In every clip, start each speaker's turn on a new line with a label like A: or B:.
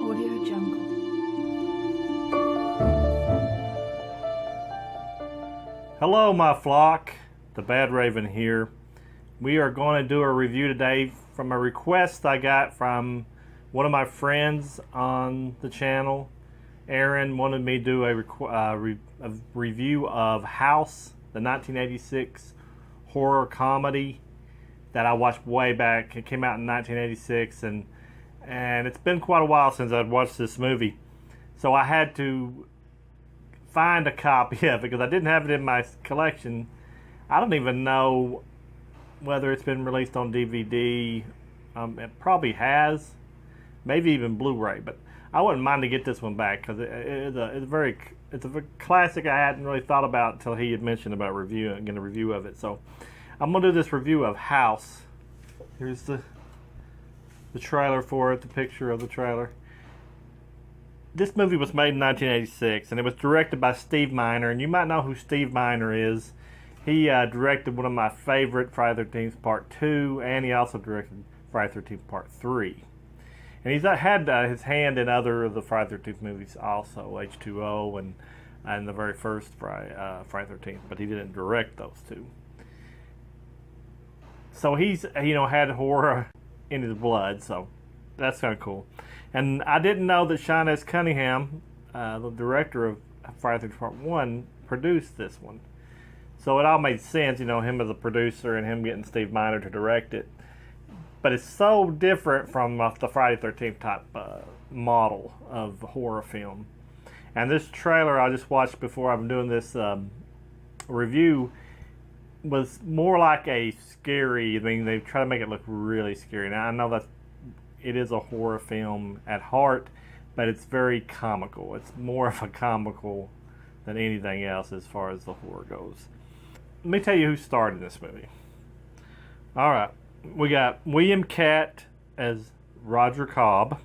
A: Audio Jungle.
B: Hello, my flock. The Badraven here. We are going to do a review today from a request I got from one of my friends on the channel. Erin wanted me to do a review of House, the 1986 horror comedy that I watched way back. It came out in 1986, and it's been quite a while since I'd watched this movie. So I had to find a copy of it because I didn't have it in my collection. I don't even know whether it's been released on DVD. It probably has, maybe even Blu-ray, but I wouldn't mind to get this one back because it's a classic I hadn't really thought about until he had mentioned about getting a review of it. So I'm gonna do this review of House. Here's the trailer for it, the picture of the trailer. This movie was made in 1986, and it was directed by Steve Miner, and you might know who Steve Miner is. He directed one of my favorite Friday the 13th Part 2, and he also directed Friday the 13th Part 3. And he's had his hand in other of the Friday the 13th movies also, H2O and the very first Friday the 13th, but he didn't direct those two. So he's had horror in his blood, so that's kind of cool. And I didn't know that Sean S. Cunningham, the director of Friday the 13th Part 1, produced this one. So it all made sense, him as a producer and him getting Steve Miner to direct it. But it's so different from the Friday the 13th type model of horror film. And this trailer I just watched before I'm doing this review was more like a scary, they try to make it look really scary. Now I know that it is a horror film at heart, but it's very comical. It's more of a comical than anything else as far as the horror goes. Let me tell you who starred in this movie. Alright, we got William Katt as Roger Cobb.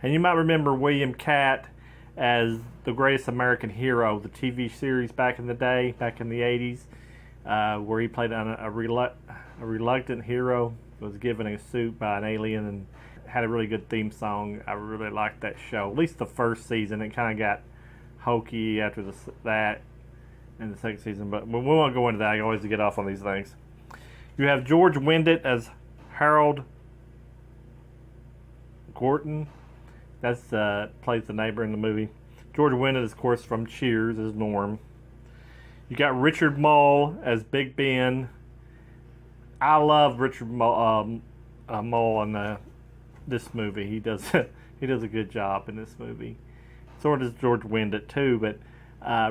B: And you might remember William Katt as The Greatest American Hero, the TV series back in the day, back in the 80s, where he played a reluctant hero, was given a suit by an alien, and had a really good theme song. I really liked that show, at least the first season. It kind of got hokey after that in the second season, but we won't go into that. I always get off on these things. You have George Wendt as Harold Gorton. That's plays the neighbor in the movie. George Wendt is, of course, from Cheers, as Norm. You got Richard Mole as Big Ben. I love Richard Mole in this movie. He does a good job in this movie. So does George Wendt too. But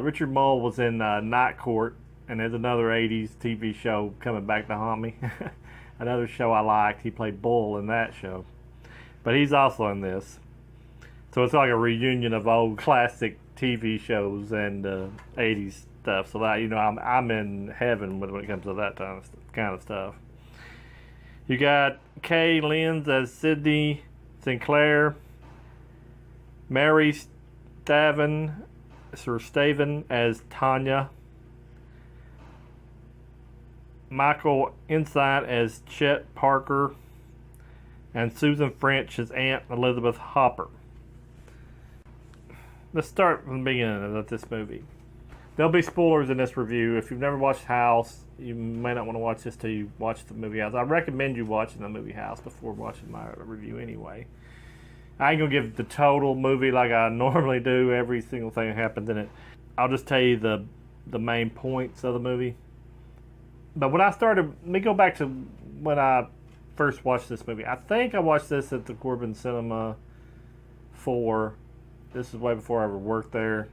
B: Richard Mole was in Night Court, and there's another 80s TV show coming back to haunt me. Another show I liked. He played Bull in that show, but he's also in this. So it's like a reunion of old classic TV shows and 80s stuff. So that I'm in heaven when it comes to that kind of stuff. You got Kay Lenz as Sidney Sinclair, Mary Staven as Tanya, Michael Ensign as Chet Parker, and Susan French as Aunt Elizabeth Hopper. Let's start from the beginning of this movie. There'll be spoilers in this review. If you've never watched House, you may not want to watch this till you watch the movie House. I recommend you watching the movie House before watching my review anyway. I ain't going to give the total movie like I normally do, every single thing that happens in it. I'll just tell you the main points of the movie. But when I started, let me go back to when I first watched this movie. I think I watched this at the Corbin Cinema 4. This is way before I ever worked there.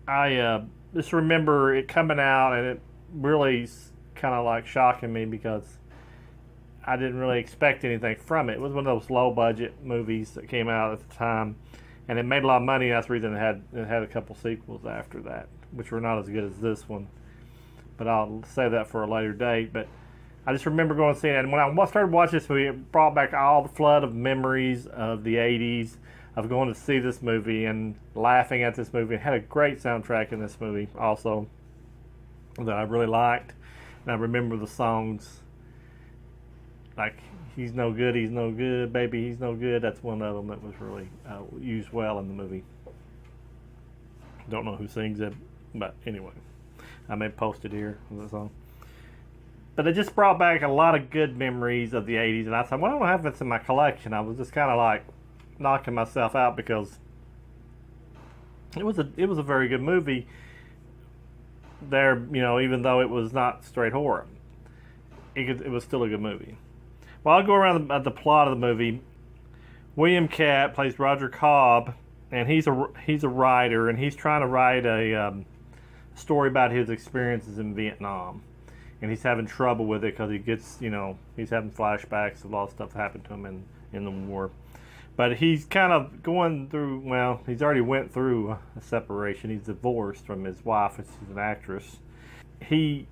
B: I just remember it coming out, and it really kind of like shocking me because I didn't really expect anything from it. It was one of those low budget movies that came out at the time, and it made a lot of money. That's the reason it had a couple sequels after that, which were not as good as this one. But I'll save that for a later date. But I just remember going and seeing it, and when I started watching this movie, it brought back all the flood of memories of the 80s, of going to see this movie and laughing at this movie. It had a great soundtrack in this movie also that I really liked. And I remember the songs like he's no good, baby, he's no good. That's one of them that was really used well in the movie. Don't know who sings it, but anyway, I may post it here on the song. But it just brought back a lot of good memories of the 80s, and I thought, well, I don't have this in my collection. I was just kind of like knocking myself out because it was a very good movie. There, even though it was not straight horror, it was still a good movie. Well, I'll go around the plot of the movie. William Catt plays Roger Cobb, and he's a writer, and he's trying to write a story about his experiences in Vietnam. And he's having trouble with it because he gets, he's having flashbacks of a lot of stuff that happened to him in the war. But he's kind of going through, well, he's already went through a separation. He's divorced from his wife, which is an actress. He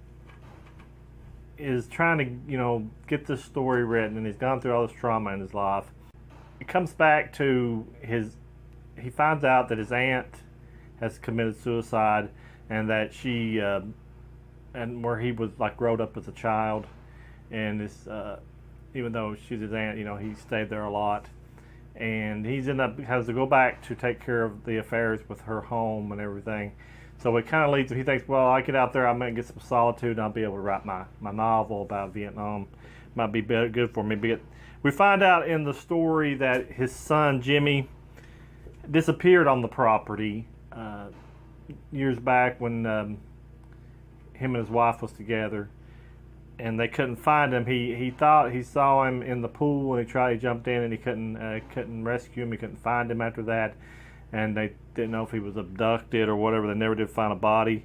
B: is trying to, get this story written, and he's gone through all this trauma in his life. It comes back to he finds out that his aunt has committed suicide, and that she, and where he was like growed up as a child, and this, even though she's his aunt, he stayed there a lot, and has to go back to take care of the affairs with her home and everything. So it kind of leads him, he thinks, well, I get out there, I'm going to get some solitude, and I'll be able to write my novel about Vietnam. Might be good for me. But we find out in the story that his son, Jimmy, disappeared on the property years back when him and his wife was together, and they couldn't find him. He thought he saw him in the pool, and he jumped in, and he couldn't rescue him. He couldn't find him after that, and they didn't know if he was abducted or whatever. They never did find a body,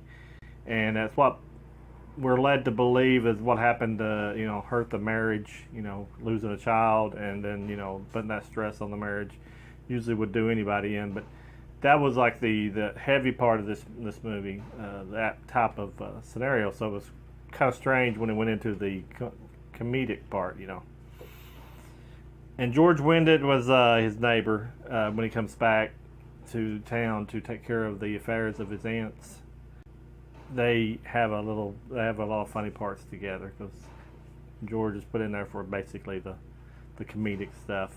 B: and that's what we're led to believe is what happened to hurt the marriage. Losing a child, and then putting that stress on the marriage usually would do anybody in, but that was like the heavy part of this movie, that type of scenario. So it was kind of strange when it went into the comedic part, And George Winded was his neighbor when he comes back to town to take care of the affairs of his aunts. They have a lot of funny parts together because George is put in there for basically the comedic stuff,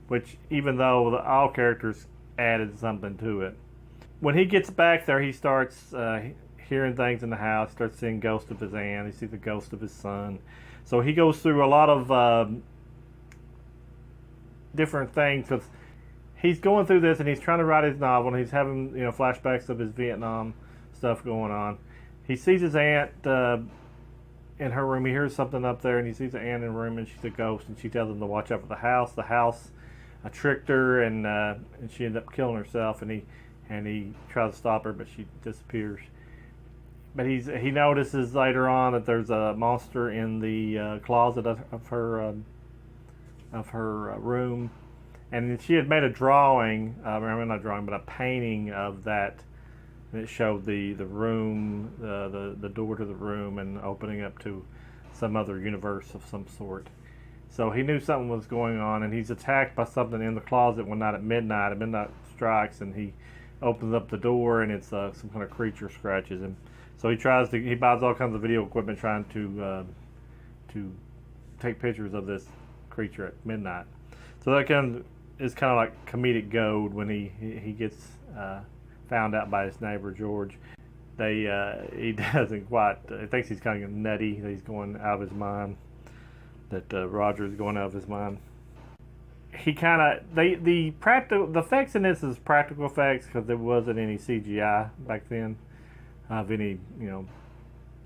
B: which even though all characters added something to it. When he gets back there, he starts hearing things in the house, starts seeing ghosts of his aunt, he sees the ghost of his son. So he goes through a lot of different things because he's going through this and he's trying to write his novel, and he's having flashbacks of his Vietnam stuff going on. He sees his aunt in her room. He hears something up there, and he sees the aunt in the room, and she's a ghost, and she tells him to watch out for the house. The house tricked her, and she ended up killing herself, and he tries to stop her, but she disappears. But he notices later on that there's a monster in the closet of her room, and she had made a drawing, not a drawing, but a painting of that, and it showed the room, the door to the room, and opening up to some other universe of some sort. So he knew something was going on, and he's attacked by something in the closet one night at midnight. Midnight strikes, and he opens up the door, and it's some kind of creature scratches him. So he buys all kinds of video equipment trying to take pictures of this creature at midnight. So that is kind of like comedic gold when he gets found out by his neighbor George. He doesn't quite. He thinks he's kind of nutty. That he's going out of his mind. That Roger is going out of his mind. He kind of the effects in this is practical effects because there wasn't any CGI back then of any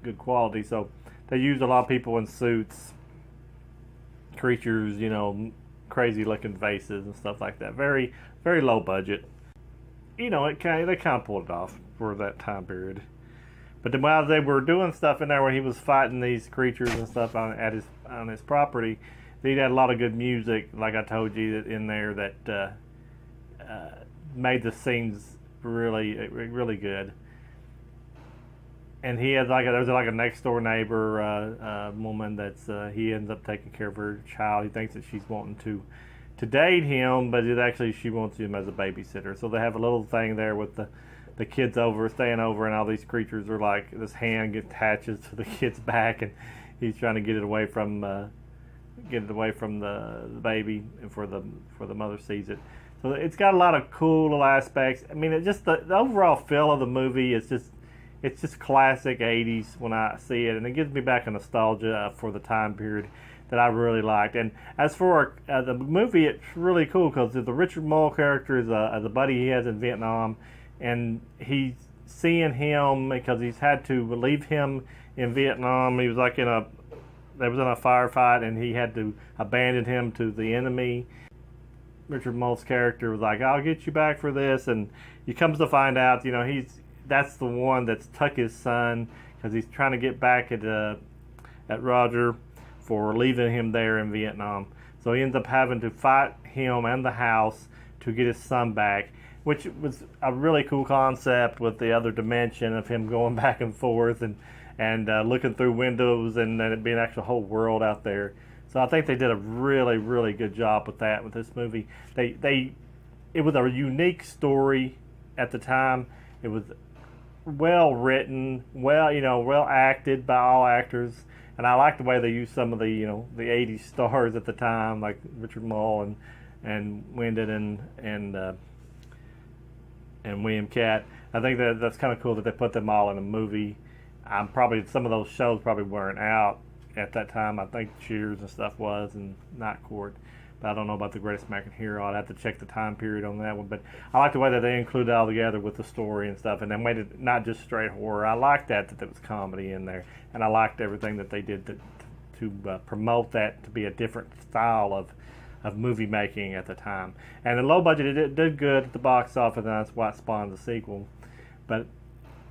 B: good quality. So they used a lot of people in suits, creatures, crazy looking faces and stuff like that. Very very low budget. They kind of pulled it off for that time period. But then while they were doing stuff in there where he was fighting these creatures and stuff on his property, he had a lot of good music, like I told you, in there that made the scenes really, really good. And he had there's a next door neighbor woman that's he ends up taking care of her child. He thinks that she's wanting to date him, but she wants him as a babysitter. So they have a little thing there with the kids staying over, and all these creatures are like, this hand attaches to the kid's back, and he's trying to get it away from get it away from the baby, and for the mother sees it. So it's got a lot of cool little aspects. I mean, it just the overall feel of the movie is just, it's just classic 80s when I see it, and it gives me back a nostalgia for the time period that I really liked. And as for the movie, it's really cool because the Richard Mole character is a buddy he has in Vietnam, and he's seeing him because he's had to leave him in Vietnam. He was like they was in a firefight, and he had to abandon him to the enemy. Richard Mole's character was like, "I'll get you back for this," and he comes to find out, that's the one that's took his son because he's trying to get back at Roger for leaving him there in Vietnam. So he ends up having to fight him and the house to get his son back, which was a really cool concept with the other dimension of him going back and forth and looking through windows, and then it being actually a whole world out there. So I think they did a really, really good job with that with this movie. It was a unique story at the time. It was well written, well acted by all actors, and I like the way they used some of the the '80s stars at the time, like Richard Mole and Wyndon and William Catt. I think that's kind of cool that they put them all in a movie. Some of those shows probably weren't out at that time. I think Cheers and stuff was, and Night Court. But I don't know about The Greatest American Hero. I'd have to check the time period on that one. But I like the way that they included it all together with the story and stuff, and they made it not just straight horror. I liked that there was comedy in there, and I liked everything that they did to promote that to be a different style of movie making at the time. And the low budget, it did good at the box office, and that's why it spawned the sequel. But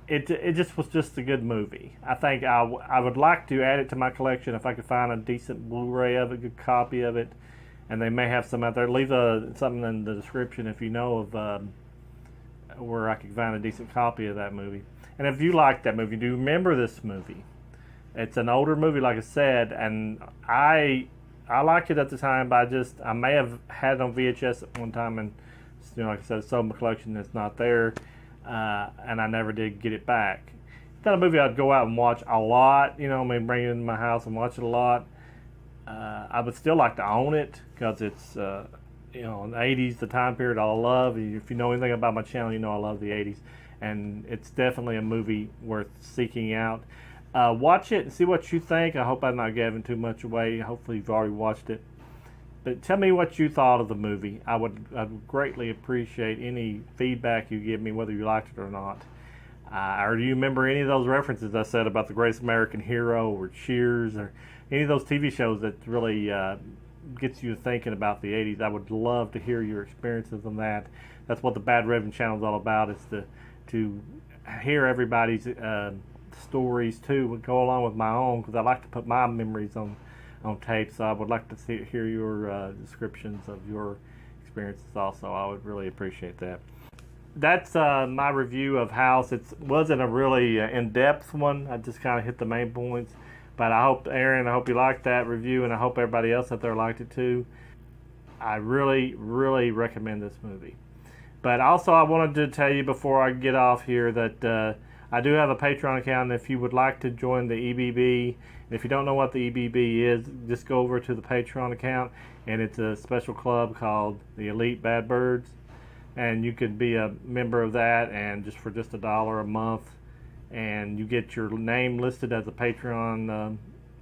B: it just was just a good movie. I think I would like to add it to my collection if I could find a decent Blu-ray of it, a good copy of it, and they may have some out there. Leave something in the description if you know of where I could find a decent copy of that movie. And if you like that movie, do you remember this movie? It's an older movie, like I said, and I liked it at the time, but I may have had it on VHS at one time, and like I said, sold my collection. It's not there. And I never did get it back. It's not a movie I'd go out and watch a lot, bring it into my house and watch it a lot. I would still like to own it because it's, in the 80s, the time period I love. If you know anything about my channel, you know I love the 80s. And it's definitely a movie worth seeking out. Watch it and see what you think. I hope I'm not giving too much away. Hopefully you've already watched it. But tell me what you thought of the movie. I'd greatly appreciate any feedback you give me, whether you liked it or not. Or do you remember any of those references I said about The Greatest American Hero or Cheers or any of those TV shows that really gets you thinking about the 80s? I would love to hear your experiences on that. That's what the Badraven channel is all about, is to hear everybody's stories too, go along with my own, because I like to put my memories on tape, so I would like to hear your descriptions of your experiences also. I would really appreciate that. That's my review of House. It wasn't a really in-depth one. I just kind of hit the main points. But I hope, Erin, I hope you liked that review, and I hope everybody else out there liked it too. I really, really recommend this movie. But also I wanted to tell you before I get off here that I do have a Patreon account, and if you would like to join the EBB, and if you don't know what the EBB is, just go over to the Patreon account, and it's a special club called the Elite Bad Birds, and you could be a member of that, and just for just $1 a month, and you get your name listed as a Patreon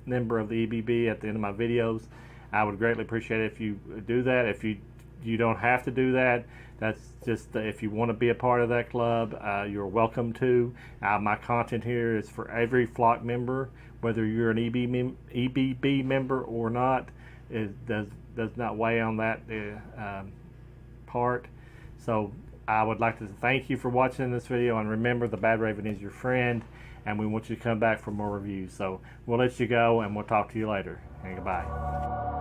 B: member of the EBB at the end of my videos. I would greatly appreciate it if you do that. If you don't have to do that. That's just if you want to be a part of that club, you're welcome to. My content here is for every flock member, whether you're an EBB member or not. It does not weigh on that part. So I would like to thank you for watching this video, and remember, the Badraven is your friend, and we want you to come back for more reviews. So we'll let you go, and we'll talk to you later. And goodbye.